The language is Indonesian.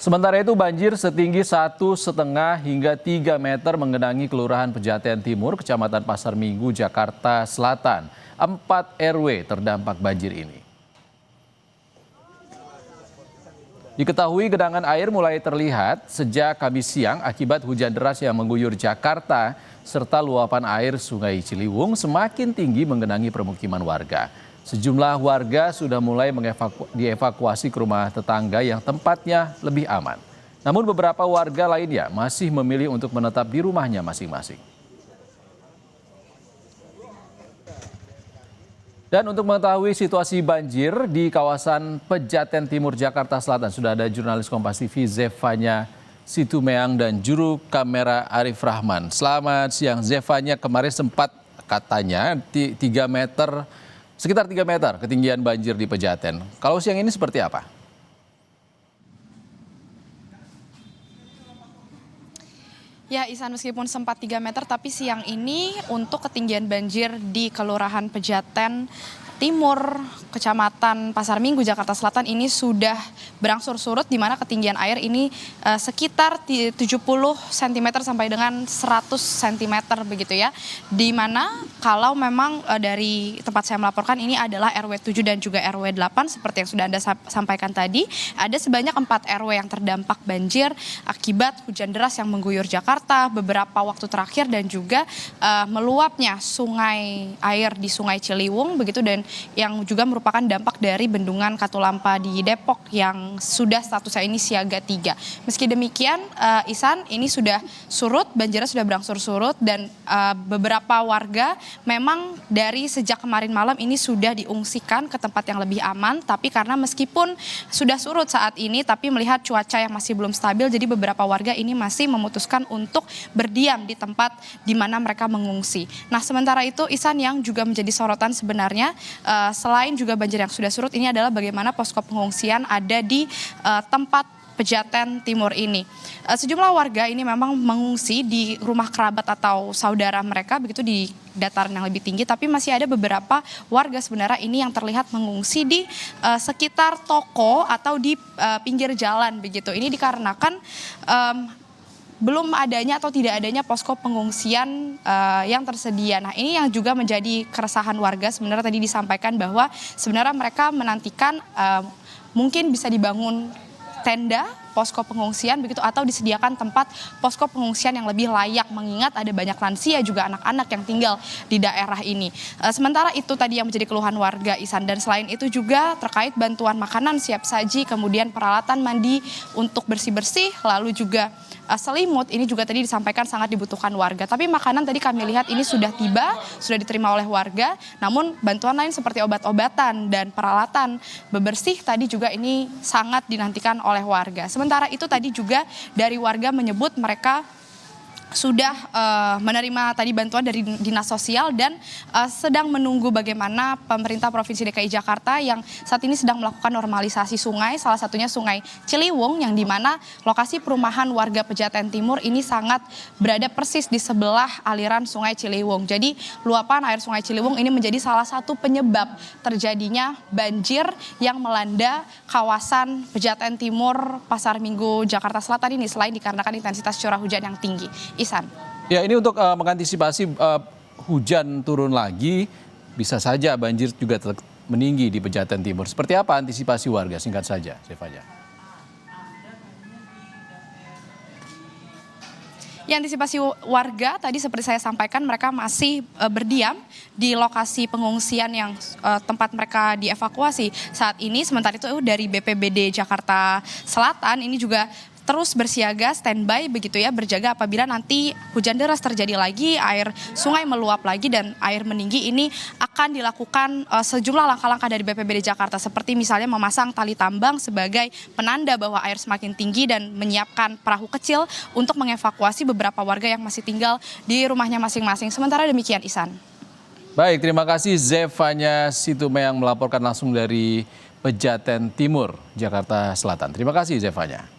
Sementara itu banjir setinggi 1,5 hingga 3 meter menggenangi Kelurahan Pejaten Timur, Kecamatan Pasar Minggu, Jakarta Selatan. 4 RW terdampak banjir ini. Diketahui genangan air mulai terlihat sejak Kamis siang akibat hujan deras yang mengguyur Jakarta serta luapan air Sungai Ciliwung semakin tinggi menggenangi permukiman warga. Sejumlah warga sudah mulai dievakuasi ke rumah tetangga yang tempatnya lebih aman. Namun beberapa warga lainnya masih memilih untuk menetap di rumahnya masing-masing. Dan untuk mengetahui situasi banjir di kawasan Pejaten Timur, Jakarta Selatan, sudah ada jurnalis Kompas TV Zefanya Situmeang dan juru kamera Arif Rahman. Selamat siang Zefanya, kemarin sempat katanya 3 meter, sekitar 3 meter ketinggian banjir di Pejaten. Kalau siang ini seperti apa? Ya Isan, meskipun sempat 3 meter tapi siang ini untuk ketinggian banjir di Kelurahan Pejaten Timur, Kecamatan Pasar Minggu, Jakarta Selatan ini sudah berangsur surut, di mana ketinggian air ini sekitar 70 cm sampai dengan 100 cm begitu ya. Di mana kalau memang dari tempat saya melaporkan ini adalah RW 7 dan juga RW 8 seperti yang sudah Anda sampaikan tadi, ada sebanyak 4 RW yang terdampak banjir akibat hujan deras yang mengguyur Jakarta beberapa waktu terakhir dan juga meluapnya sungai air di Sungai Ciliwung begitu, dan yang juga merupakan dampak dari bendungan Katulampa di Depok yang sudah statusnya ini siaga 3. Meski demikian, Isan, ini sudah surut, banjirnya sudah berangsur surut dan beberapa warga memang dari sejak kemarin malam ini sudah diungsikan ke tempat yang lebih aman, tapi karena meskipun sudah surut saat ini, tapi melihat cuaca yang masih belum stabil, jadi beberapa warga ini masih memutuskan untuk berdiam di tempat di mana mereka mengungsi. Nah, sementara itu Isan, yang juga menjadi sorotan sebenarnya selain juga banjir yang sudah surut, ini adalah bagaimana posko pengungsian ada di tempat Pejaten Timur ini. Sejumlah warga ini memang mengungsi di rumah kerabat atau saudara mereka begitu di dataran yang lebih tinggi, tapi masih ada beberapa warga sebenarnya ini yang terlihat mengungsi di sekitar toko atau di pinggir jalan begitu. Ini dikarenakan belum adanya atau tidak adanya posko pengungsian yang tersedia. Nah, ini yang juga menjadi keresahan warga. Sebenarnya tadi disampaikan bahwa sebenarnya mereka menantikan mungkin bisa dibangun tenda posko pengungsian begitu atau disediakan tempat posko pengungsian yang lebih layak, mengingat ada banyak lansia juga anak-anak yang tinggal di daerah ini. Sementara itu tadi yang menjadi keluhan warga, Isan, dan selain itu juga terkait bantuan makanan siap saji, kemudian peralatan mandi untuk bersih-bersih, lalu juga selimut, ini juga tadi disampaikan sangat dibutuhkan warga. Tapi makanan tadi kami lihat ini sudah tiba, sudah diterima oleh warga, namun bantuan lain seperti obat-obatan dan peralatan bebersih tadi juga ini sangat dinantikan oleh warga. Sementara itu tadi juga dari warga menyebut mereka sudah menerima tadi bantuan dari Dinas Sosial dan sedang menunggu bagaimana pemerintah Provinsi DKI Jakarta yang saat ini sedang melakukan normalisasi sungai, salah satunya Sungai Ciliwung, yang dimana lokasi perumahan warga Pejaten Timur ini sangat berada persis di sebelah aliran Sungai Ciliwung. Jadi luapan air Sungai Ciliwung ini menjadi salah satu penyebab terjadinya banjir yang melanda kawasan Pejaten Timur, Pasar Minggu, Jakarta Selatan ini, selain dikarenakan intensitas curah hujan yang tinggi. Isan. Ya, ini untuk mengantisipasi hujan turun lagi, bisa saja banjir juga meninggi di Pejaten Timur. Seperti apa antisipasi warga? Singkat saja, Zefanya. Ya, antisipasi warga tadi seperti saya sampaikan, mereka masih berdiam di lokasi pengungsian yang tempat mereka dievakuasi saat ini. Sementara itu dari BPBD Jakarta Selatan ini juga terus bersiaga, standby begitu ya, berjaga apabila nanti hujan deras terjadi lagi, air sungai meluap lagi dan air meninggi, ini akan dilakukan sejumlah langkah-langkah dari BPBD Jakarta, seperti misalnya memasang tali tambang sebagai penanda bahwa air semakin tinggi dan menyiapkan perahu kecil untuk mengevakuasi beberapa warga yang masih tinggal di rumahnya masing-masing. Sementara demikian, Isan. Baik, terima kasih Zefanya Situmeang melaporkan langsung dari Pejaten Timur, Jakarta Selatan. Terima kasih Zefanya.